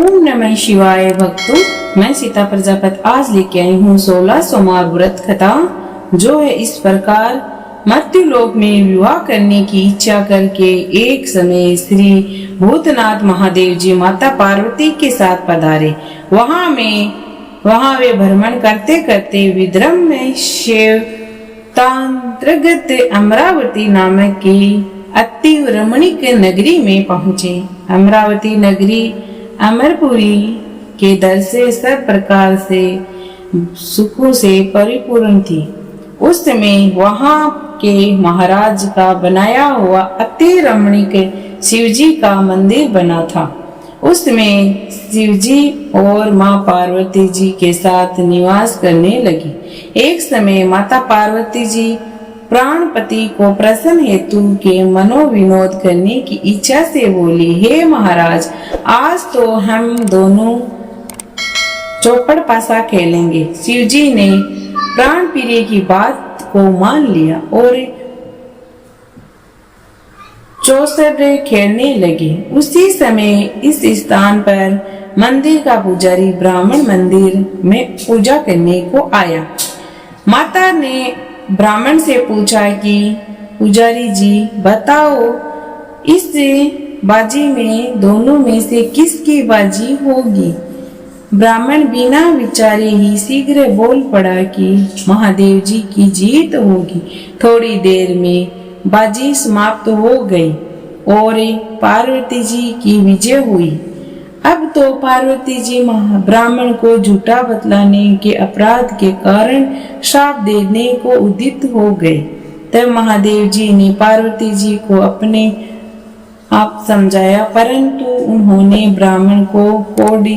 ओम नमः शिवाय भक्तों, मैं सीता प्रजापति आज लेके आई हूँ 16 सोमवार व्रत कथा, जो है इस प्रकार। मृत्यु लोक में विवाह करने की इच्छा करके एक समय श्री भूतनाथ महादेव जी माता पार्वती के साथ पधारे। वहाँ वे भ्रमण करते करते विद्रम में शिव तांत्रगत अमरावती नामक की अति रमणीक नगरी में पहुँचे। अमरावती नगरी अमरपुरी के दर से सब प्रकार से सुखों से परिपूर्ण थी। उस समय वहाँ के महाराज का बनाया हुआ अति रमणीक शिवजी का मंदिर बना था। उसमें शिवजी और माँ पार्वती जी के साथ निवास करने लगी। एक समय माता पार्वती जी प्राणपति को प्रसन्न हेतु के मनोविनोद करने की इच्छा से बोली, हे महाराज, आज तो हम दोनों चौपड़ पासा खेलेंगे। शिवजी ने प्राण प्रिय की बात को मान लिया और चौसर खेलने लगे। उसी समय इस स्थान पर मंदिर का पुजारी ब्राह्मण मंदिर में पूजा करने को आया। माता ने ब्राह्मण से पूछा कि पुजारी जी बताओ, इस बाजी में दोनों में से किसकी बाजी होगी? ब्राह्मण बिना विचारे ही शीघ्र बोल पड़ा कि महादेव जी की जीत होगी। थोड़ी देर में बाजी समाप्त हो गई और पार्वती जी की विजय हुई। अब तो पार्वती जी ब्राह्मण को झूठा बतलाने के अपराध के कारण श्राप देने को उद्यत हो गए। तब महादेव जी ने पार्वती जी को अपने आप समझाया, परंतु उन्होंने ब्राह्मण को कोढ़ी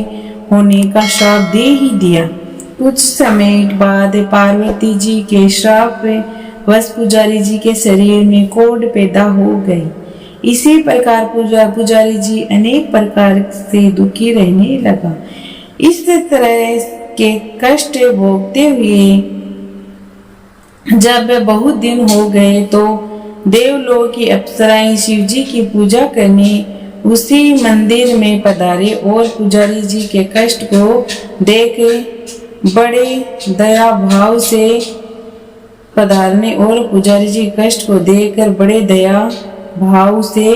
होने का श्राप दे ही दिया। कुछ समय बाद पार्वती जी के श्राप वश पुजारी जी के शरीर में कोढ़ पैदा हो गई। इसी प्रकार पुजारी जी अनेक प्रकार से दुखी रहने लगा। इस तरह के कष्ट भोगते हुए जब बहुत दिन हो गए तो देवलोक की अप्सराएं शिवजी की पूजा करने उसी मंदिर में पधारे और पुजारी जी के कष्ट को देख बड़े दया भाव से पधारने और पुजारी जी कष्ट को देखकर बड़े दया भाव से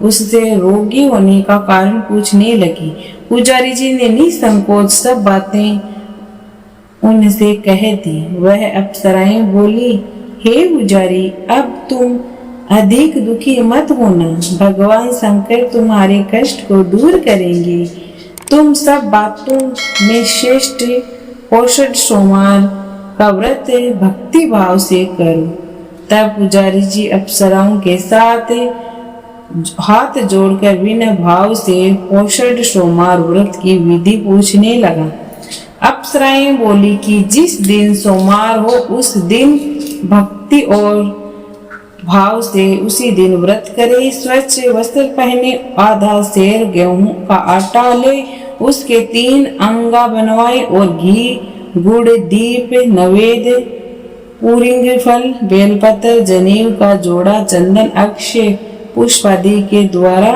उससे रोगी होने का कारण पूछने लगी। पुजारी जी ने निसंकोच सब बातें उनसे कह दी। वह अप्सराएं बोली, हे पुजारी, अब तुम अधिक दुखी मत होना, भगवान शंकर तुम्हारे कष्ट को दूर करेंगे। तुम सब बातों में श्रेष्ठ पौषध सोमवार का व्रत भक्ति भाव से करो। तब पुजारी जी अप्सराओं के साथ हाथ जोड़कर विनय भाव से पौषध सोमवार व्रत की विधि पूछने लगा। अप्सराएं बोली कि जिस दिन सोमवार हो उस दिन भक्ति और भाव से उसी दिन व्रत करे। स्वच्छ वस्त्र पहने, आधा सेर गेहूं का आटा ले, उसके 3 अंगा बनवाए और घी गुड़ दीप नवेद पूरिंग फल बेलपत्र जनेऊ का जोड़ा चंदन अक्षय पुष्प आदि के द्वारा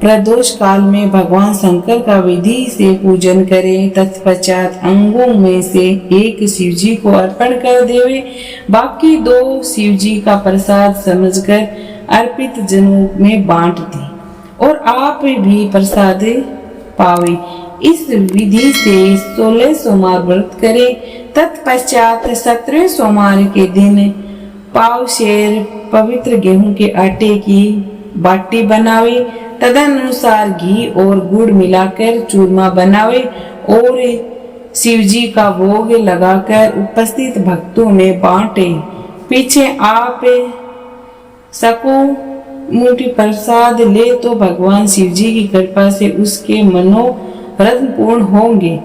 प्रदोष काल में भगवान शंकर का विधि से पूजन करें। तत्पश्चात अंगों में से एक शिवजी को अर्पण कर देवे, बाकी 2 शिवजी का प्रसाद समझकर अर्पित जनों में बांट दे और आप भी प्रसाद पावे। इस विधि से 16 सोमवार व्रत करे। तत्पश्चात 17वें सोमवार के दिन पाव शेर पवित्र गेहूं के आटे की बाटी बनावे, तदनुसार घी और गुड़ मिलाकर चूरमा बनावे और शिवजी का भोग लगाकर उपस्थित भक्तों में बांटे। पीछे आप सको मुट्ठी प्रसाद ले तो भगवान शिवजी की कृपा से उसके मनोरथ पूर्ण होंगे।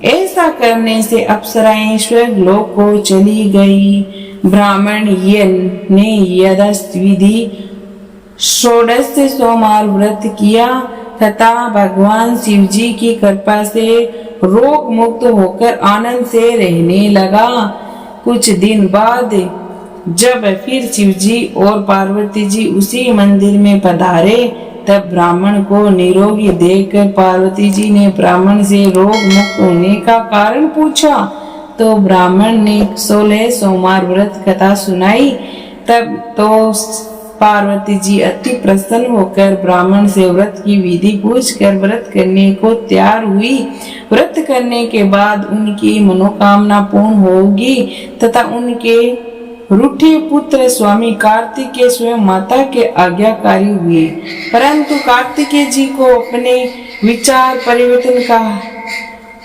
ऐसा करने से अप्सराएं स्वर्ग लोक को चली गई। ब्राह्मण ने यथाविधि 16 सोमवार व्रत किया तथा भगवान शिवजी की कृपा से रोग मुक्त होकर आनंद से रहने लगा। कुछ दिन बाद जब फिर शिवजी और पार्वती जी उसी मंदिर में पधारे तब ब्राह्मण को निरोगी देखकर पार्वती जी ने ब्राह्मण से रोग मुक्त होने का कारण पूछा। तो ब्राह्मण ने 16 सोमवार व्रत कथा सुनाई। तब तो पार्वती जी अति प्रसन्न होकर ब्राह्मण से व्रत की विधि पूछकर व्रत करने को तैयार हुई। व्रत करने के बाद उनकी मनोकामना पूर्ण होगी तथा उनके रूठे पुत्र स्वामी कार्तिकेय स्वयं माता के आज्ञाकारी हुए। परंतु कार्तिकेय जी को अपने विचार परिवर्तन का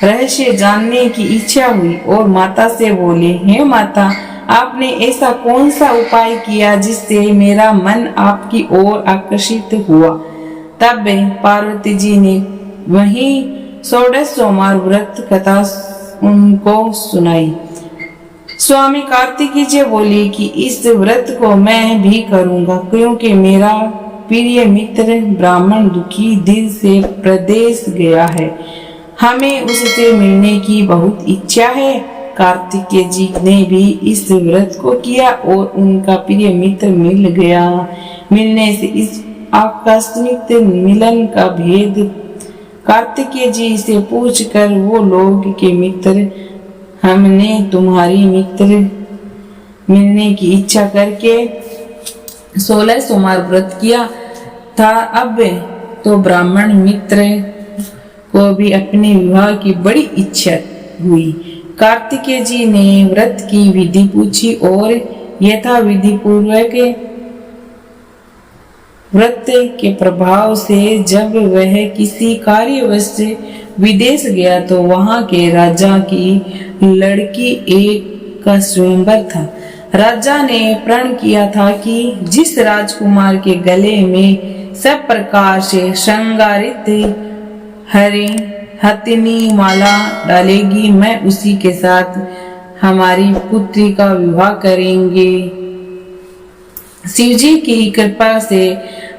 रहस्य जानने की इच्छा हुई और माता से बोले, हे माता, आपने ऐसा कौन सा उपाय किया जिससे मेरा मन आपकी ओर आकर्षित हुआ। तब पार्वती जी ने वही 16 सोमवार व्रत कथा उनको सुनाई। स्वामी कार्तिकेय जी बोले कि इस व्रत को मैं भी करूंगा, क्योंकि मेरा प्रिय मित्र ब्राह्मण दुखी दिल से प्रदेश गया है। हमें उससे मिलने की बहुत इच्छा है। कार्तिकेय जी ने भी इस व्रत को किया और उनका प्रिय मित्र मिल गया। मिलने से इस आकस्मिक मिलन का भेद कार्तिकेय जी से पूछकर वो लोग के मित्र, हमने तुम्हारी मित्र मिलने की इच्छा करके 16 सोमवार व्रत किया था। अब तो ब्राह्मण मित्र को भी अपने विवाह की बड़ी इच्छा हुई। कार्तिकेय जी ने व्रत की विधि पूछी और यथा विधि पूर्वक व्रत के प्रभाव से जब वह किसी कार्यवश विदेश गया तो वहां के राजा की लड़की एक का स्वयंवर था। राजा ने प्रण किया था कि जिस राजकुमार के गले में सब प्रकार से श्रृंगारित हथिनी माला डालेगी, मैं उसी के साथ हमारी पुत्री का विवाह करेंगे। शिवजी की कृपा से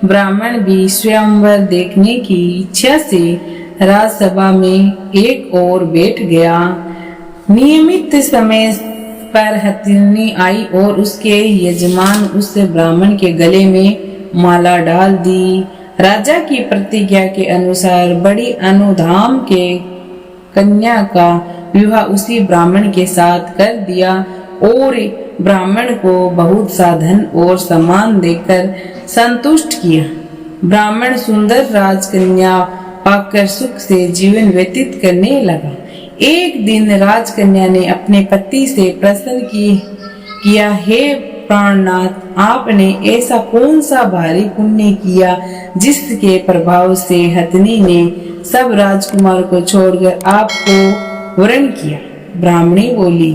ब्राह्मण भी स्वयंवर देखने की इच्छा से राजसभा में एक और बैठ गया। नियमित समय पर हथिनी आई और उसके यजमान उस ब्राह्मण के गले में माला डाल दी। राजा की प्रतिज्ञा के अनुसार बड़ी अनुधाम के कन्या का विवाह उसी ब्राह्मण के साथ कर दिया और ब्राह्मण को बहुत सा धन और सम्मान देकर संतुष्ट किया। ब्राह्मण सुंदर राजकन्या पाकर सुख से जीवन व्यतीत करने लगा। एक दिन राजकन्या ने अपने पति से प्रश्न किया, हे प्राणनाथ, आपने ऐसा कौन सा भारी पुण्य किया जिसके प्रभाव से हथिनी ने सब राजकुमार को छोड़कर आपको वरण किया। ब्राह्मणी बोली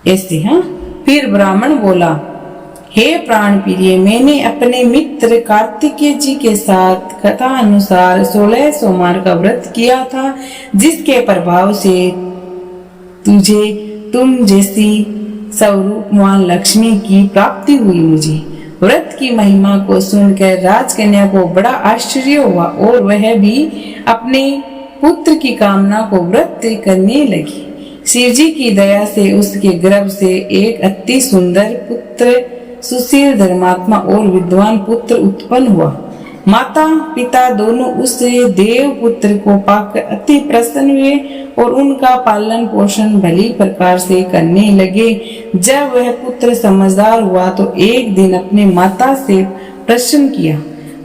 ऐसे। फिर ब्राह्मण बोला, हे प्राण प्रिय, मैंने अपने मित्र कार्तिकेय जी के साथ कथा अनुसार 16 सोमवार का व्रत किया था, जिसके प्रभाव से तुम जैसी स्वरूपवान लक्ष्मी की प्राप्ति हुई। मुझे व्रत की महिमा को सुनकर राजकन्या को बड़ा आश्चर्य हुआ और वह भी अपने पुत्र की कामना को व्रत करने लगी। शिवजी की दया से उसके गर्भ से एक अति सुंदर पुत्र, सुशील, धर्मात्मा और विद्वान पुत्र उत्पन्न हुआ। माता पिता दोनों उस देव पुत्र को पाकर अति प्रसन्न हुए और उनका पालन पोषण भली प्रकार से करने लगे। जब वह पुत्र समझदार हुआ तो एक दिन अपने माता से प्रश्न किया,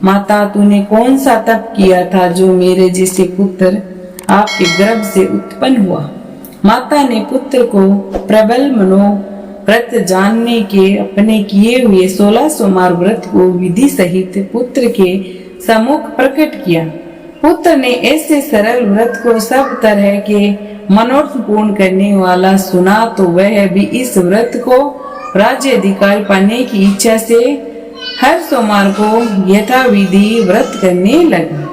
माता, तूने कौन सा तप किया था जो मेरे जैसे पुत्र आपके गर्भ से उत्पन्न हुआ। माता ने पुत्र को प्रबल मनोव्रत जानने के अपने किए हुए 16 सोमवार व्रत को विधि सहित पुत्र के सम्मुख प्रकट किया। पुत्र ने ऐसे सरल व्रत को सब तरह के मनोरथ पूर्ण करने वाला सुना तो वह भी इस व्रत को राज्य अधिकार पाने की इच्छा से हर सोमवार को यथाविधि व्रत करने लगा।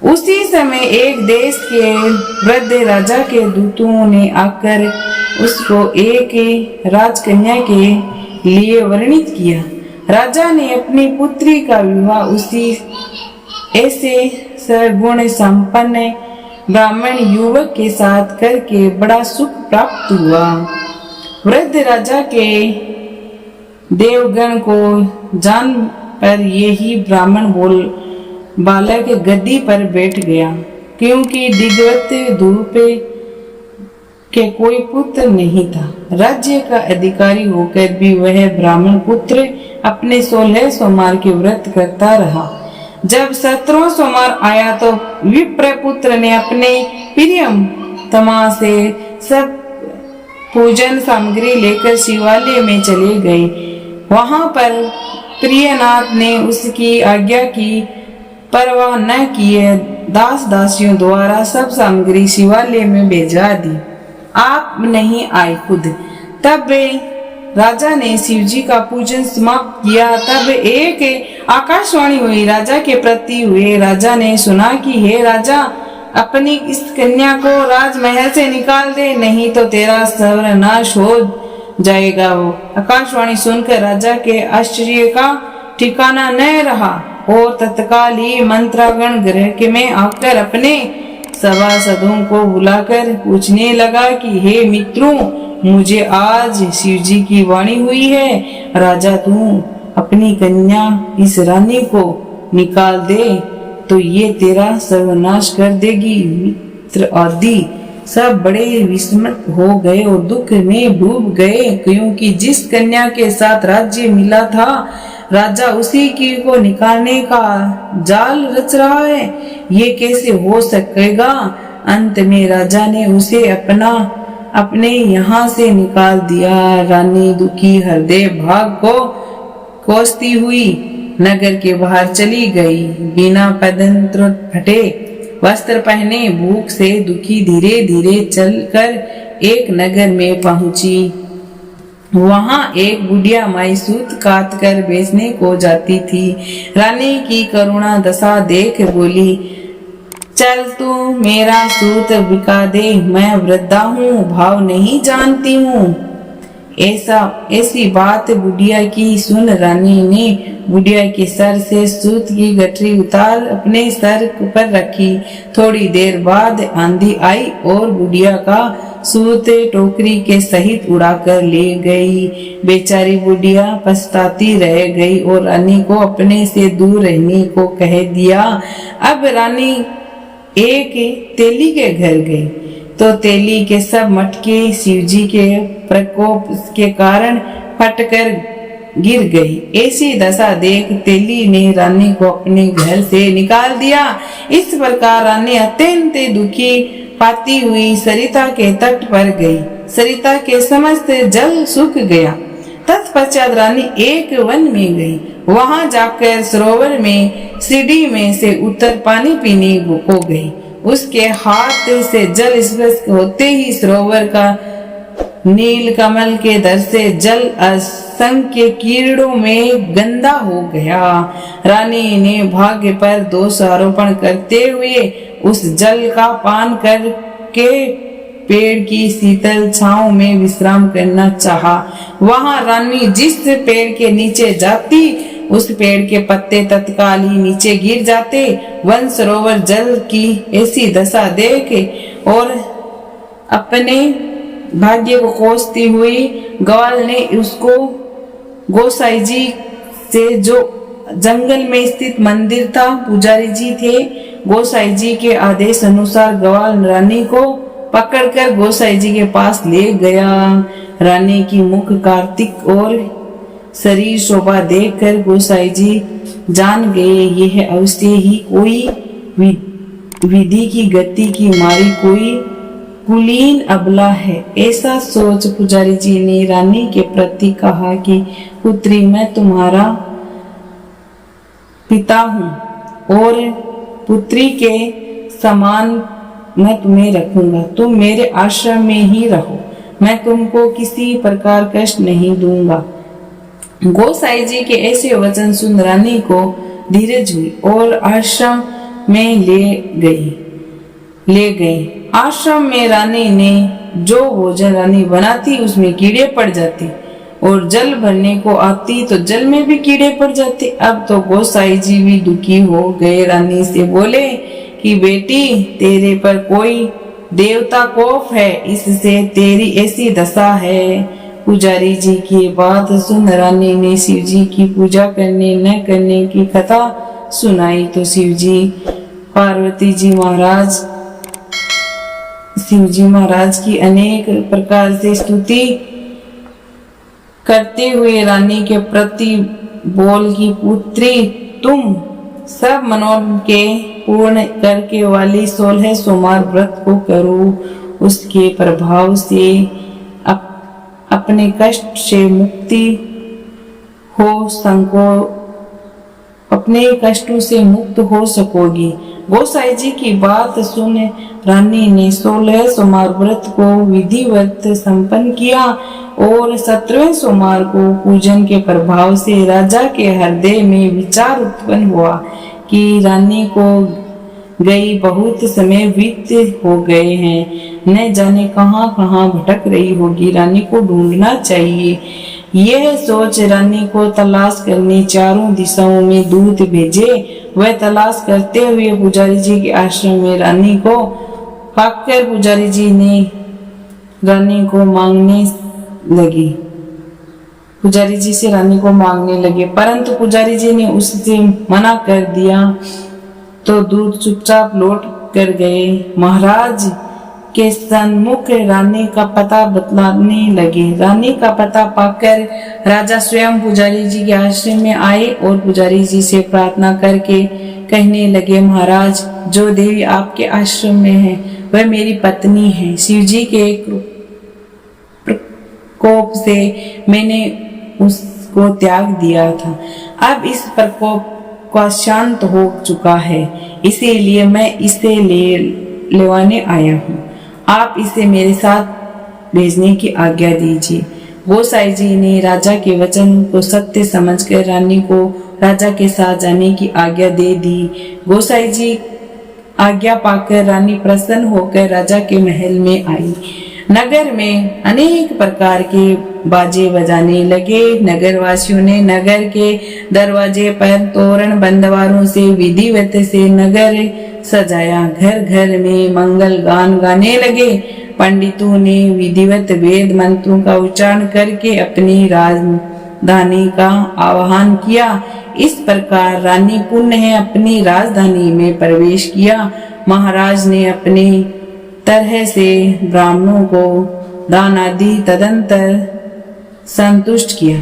उसी समय एक देश के वृद्ध राजा के दूतों ने आकर उसको एक राजकन्या के लिए वर्णित किया। राजा ने अपनी पुत्री का विवाह उसी ऐसे सगुण संपन्न ब्राह्मण युवक के साथ करके बड़ा सुख प्राप्त हुआ। वृद्ध राजा के देवगण को जान पर यही ब्राह्मण बालक गद्दी पर बैठ गया, क्योंकि दिग्वत धूप के कोई पुत्र नहीं था। राज्य का अधिकारी होकर भी वह ब्राह्मण पुत्र अपने 16 सोमवार के व्रत करता रहा। जब 17वां सोमवार आया तो विप्र पुत्र ने अपने प्रियम तमा से सब पूजन सामग्री लेकर शिवालय में चले गए। वहां पर प्रियनाथ ने उसकी आज्ञा की परवाह न किए दास दासियों द्वारा सब सामग्री शिवालय में भेजा दी। आप नहीं आए खुद। तब राजा ने शिवजी का पूजन समाप्त किया। तब एक आकाशवाणी हुई राजा के प्रति हुए। राजा ने सुना कि हे राजा, अपनी इस कन्या को राजमहल से निकाल दे, नहीं तो तेरा सर्वनाश हो जाएगा। वो आकाशवाणी सुनकर राजा के आश्चर्य का ठिकाना न रहा और तत्काल ही मंत्रागण गृह में आकर अपने सभासदों को बुलाकर पूछने लगा कि हे मित्रों, मुझे आज शिवजी की वाणी हुई है, राजा तू अपनी कन्या इस रानी को निकाल दे तो ये तेरा सर्वनाश कर देगी। मित्र आदि सब बड़े विस्मित हो गए और दुख में डूब गए, क्योंकि जिस कन्या के साथ राज्य मिला था राजा उसी की को निकालने का जाल रच रहा है, ये कैसे हो सकेगा। अंत में राजा ने उसे अपने यहाँ से निकाल दिया। रानी दुखी हृदय भाग को कोसती हुई नगर के बाहर चली गई। बिना पदंत्र फटे वस्त्र पहने भूख से दुखी धीरे धीरे चलकर एक नगर में पहुंची। वहां एक बुढ़िया माई सूत काट कर बेचने को जाती थी। रानी की करुणा दशा देख बोली, चल तू मेरा सूत बिका दे, मैं वृद्धा हूँ, भाव नहीं जानती हूँ। ऐसी बात बुढ़िया की सुन रानी ने बुढ़िया के सर से सूत की गठरी उतार अपने सर पर रखी। थोड़ी देर बाद आंधी आई और बुढ़िया का सूत टोकरी के सहित उड़ाकर ले गई। बेचारी बुढ़िया पछताती रह गई और रानी को अपने से दूर रहने को कह दिया। अब रानी एक तेली के घर गई तो तेली के सब मटके शिवजी के प्रकोप के कारण फटकर गिर गई। ऐसी दशा देख तेली ने रानी को अपने घर से निकाल दिया। इस प्रकार रानी अत्यंत दुखी पाती हुई सरिता के तट पर गई। सरिता के समस्त जल सूख गया। तत्पश्चात रानी एक वन में गई। वहां जाकर सरोवर में सीढ़ी में से उतर पानी पीने को गई। उसके हाथ से जल स्पर्श होते ही सरोवर का नील कमल के दर से जल असंख्य कीड़ों में गंदा हो गया। रानी ने भाग्य पर दोष आरोपण करते हुए उस जल का पान करके पेड़ की शीतल छांव में विश्राम करना चाहा। वहां रानी जिस पेड़ के नीचे जाती उस पेड़ के पत्ते तत्काल ही नीचे गिर जाते। वन सरोवर जल की ऐसी दशा देख और अपने भाग्य को कोसती हुई ग्वाल ने उसको गोसाई जी से, जो जंगल में स्थित मंदिर था, पुजारी जी थे, गोसाई जी के आदेश अनुसार ग्वाल रानी को पकड़कर गोसाई जी के पास ले गया। रानी की मुख कार्तिक और शरीर शोभा देखकर गोसाई जी जान गए यह अवश्य ही कोई विधि की गति की मारी कोई कुलीन अबला है। ऐसा सोच पुजारी जी ने रानी के प्रति कहा कि पुत्री, मैं तुम्हारा पिता हूँ और पुत्री के समान मैं तुम्हें रखूंगा। तुम मेरे आश्रम में ही रहो, मैं तुमको किसी प्रकार कष्ट नहीं दूंगा। गोसाई जी के ऐसे वचन सुन रानी को धीरज हुई और आश्रम में ले गई। आश्रम में रानी ने जो भोजन रानी बनाती उसमें कीड़े पड़ जाते और जल भरने को आती तो जल में भी कीड़े पड़ जाते। अब तो गोसाई जी भी दुखी हो गए। रानी से बोले कि बेटी, तेरे पर कोई देवता कोप है, इससे तेरी ऐसी दशा है। पुजारी जी की बात सुन रानी ने शिव जी की पूजा करने न करने की कथा सुनाई तो शिव जी महाराज की अनेक प्रकार से स्तुति करते हुए रानी के प्रति बोल की पुत्री, तुम सब मनोरथ के पूर्ण करके वाली 16 सोमवार व्रत को करो। उसके प्रभाव से अपने कष्ट से मुक्ति हो अपने कष्टों से मुक्त हो सकोगी। गोसाई जी की बात सुन रानी ने 16 सोमवार व्रत को विधिवत संपन्न किया और 17वें सोमवार को पूजन के प्रभाव से राजा के हृदय में विचार उत्पन्न हुआ कि रानी को गई बहुत समय बीत हो गए हैं, न जाने कहां कहां भटक रही होगी, रानी को ढूंढना चाहिए। यह सोच रानी को तलाश करने चारों दिशाओं में दूत भेजे। वह तलाश करते हुए पुजारी जी के आश्रम में रानी को पाकर पुजारी जी ने रानी को मांगने लगी। पुजारी जी से रानी को मांगने लगे, परंतु पुजारी जी ने उससे मना कर दिया तो दूत चुपचाप लौट कर गए। महाराज के सन्मुख रानी का पता बतलाने लगे। रानी का पता पाकर राजा स्वयं पुजारी जी के आश्रम में आए और पुजारी जी से प्रार्थना करके कहने लगे, महाराज, जो देवी आपके आश्रम में है वह मेरी पत्नी है। शिव जी के प्रकोप से मैंने उसको त्याग दिया था, अब इस प्रकोप का शांत हो चुका है, इसीलिए मैं इसे लेवाने आया हूँ। आप इसे मेरे साथ भेजने की आज्ञा दीजिए। गोसाई जी ने राजा के वचन को सत्य समझकर रानी को राजा के साथ जाने की आज्ञा दे दी। गोसाई जी आज्ञा पाकर रानी प्रसन्न होकर राजा के महल में आई। नगर में अनेक प्रकार के बाजे बजाने लगे। नगर वासियों ने नगर के दरवाजे पर तोरण बंदवारों से विधिवत से नगर सजाया। घर घर में मंगल गान गाने लगे। पंडितों ने विधिवत वेद मंत्रों का उच्चारण करके अपनी राजधानी का आह्वान किया। इस प्रकार रानी पुनः अपनी राजधानी में प्रवेश किया। महाराज ने अपने तरह से ब्राह्मणों को दान आदि तदंतर संतुष्ट किया।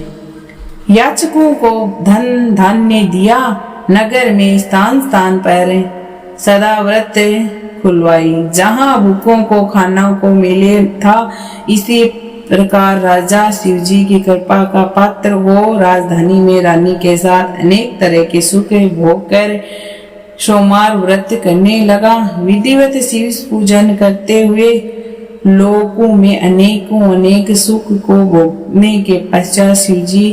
याचकों को धन धान्य दिया। नगर में स्थान स्थान पर सदा व्रत खुलवाई। जहाँ भूखों को खाना को मिले था, इसी प्रकार राजा शिव जी की कृपा का पात्र हो राजधानी में रानी के साथ अनेक तरह के सुख भोग कर सोमवार व्रत करने लगा। विधिवत शिव पूजन करते हुए लोगों में अनेक सुख को भोगने के पश्चात शिव जी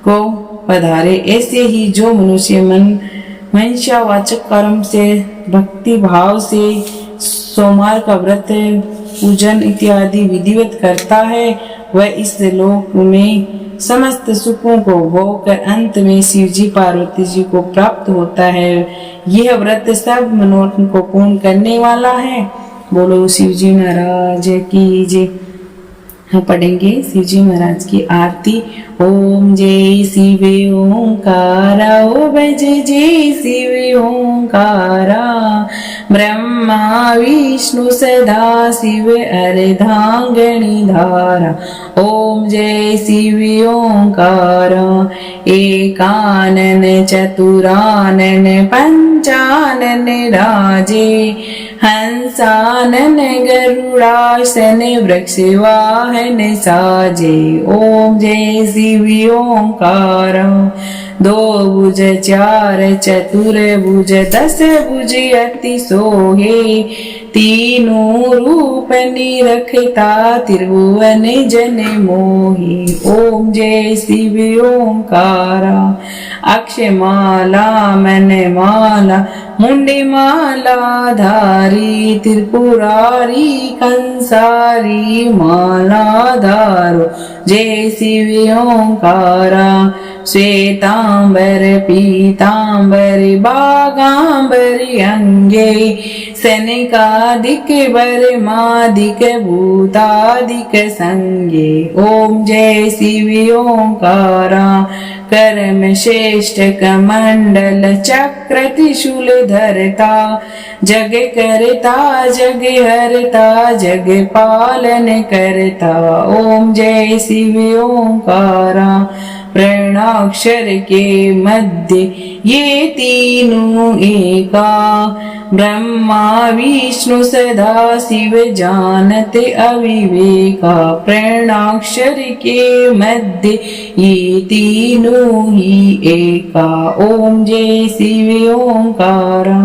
को पधारे। ऐसे ही जो मनुष्य मनसावाचक कर्म से भक्ति भाव से सोमवार का व्रत पूजन इत्यादि विधिवत करता है, वह इस लोक में समस्त सुखों को भोग कर अंत में शिव जी पार्वती जी को प्राप्त होता है। यह व्रत सब मनोरथ को पूर्ण करने वाला है। बोलो शिव जी महाराज की जय। हम पढ़ेंगे शिव जी महाराज की आरती। ओम जय शिव ओंकारा, ओ भज जय शिव ओंकारा, ब्रह्मा विष्णु सदा शिव अर्धांगिनी धारा। ओम जय शिव ओंकारा, एकानन चतुरानन पंचानन राजे, हंसानन गरुड़ासन वृक्ष वाहन साजे। ओम जय शिव ओंकार, दो भुज चार चतुर भुज दस भुज अति सोहे, तीनों रूप निरखता त्रिभुवन जन मोहि। ओम जय शिव ओंकारा, अक्षमाला मन माला मुंडी माला धारी, त्रिपुरारी कंसारी माला धारो। जय शिव ओंकारा, श्वेतांबर पीतांबर बागांबरी अंगे सनकादिक बर्मादिक भूतादिक संगे। ओम जय शिव ओंकारा कर्म श्रेष्ठ कमंडल चक्र त्रिशूल धरता जग करता जग हरता जग पालन करता। ओम जय शिव ओंकारा प्रणाक्षर के मध्य ये तीनों एका ब्रह्मा विष्णु सदा शिव जानते अविवेका। प्रणाक्षर के मध्य ये तीनों ही एका। ओम जय शिव ओंकारा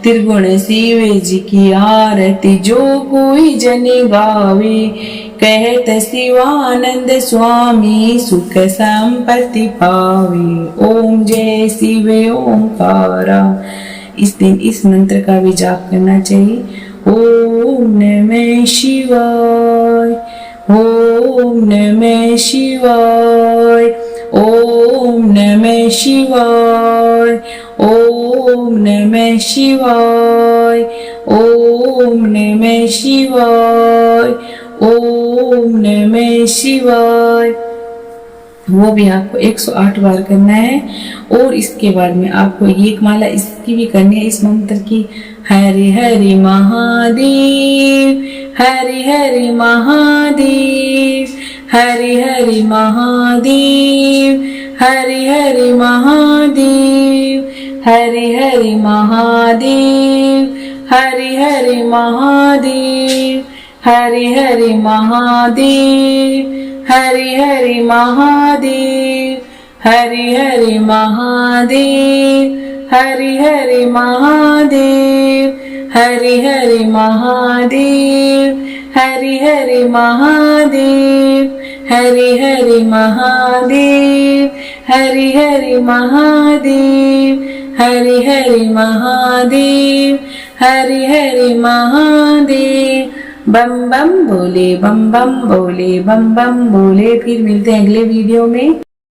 त्रिगुण शिव जी की आरती जो कोई जन गावे कहत शिवानंद स्वामी सुख संपत्ति पावे। ओम जय शिव ओंकारा। इस दिन इस मंत्र का भी जाप करना चाहिए। ओम नमः शिवाय ओम नमः शिवाय ओम नमः शिवाय ओम नमः शिवाय ओम नमः शिवाय ओम नमः शिवाय। वो भी आपको 108 बार करना है। और इसके बाद में आपको एक माला इसकी भी करनी है, इस मंत्र की। हरि हरि महादेव हरि हरि महादेव हरि हरि महादेव हरि हरि महादेव हरि हरि महादेव हरि हरि महादेव हरि हरि महादेव हरि हरि महादेव हरि हरि महादेव हरि हरि महादेव हरि हरि महादेव हरि हरि महादेव हरि हरि महादेव हरि हरि महादेव हरि हरि महादेव हरि हरि महादेव। बम बम बोले बम बम बोले बम बम बोले। फिर मिलते हैं अगले वीडियो में।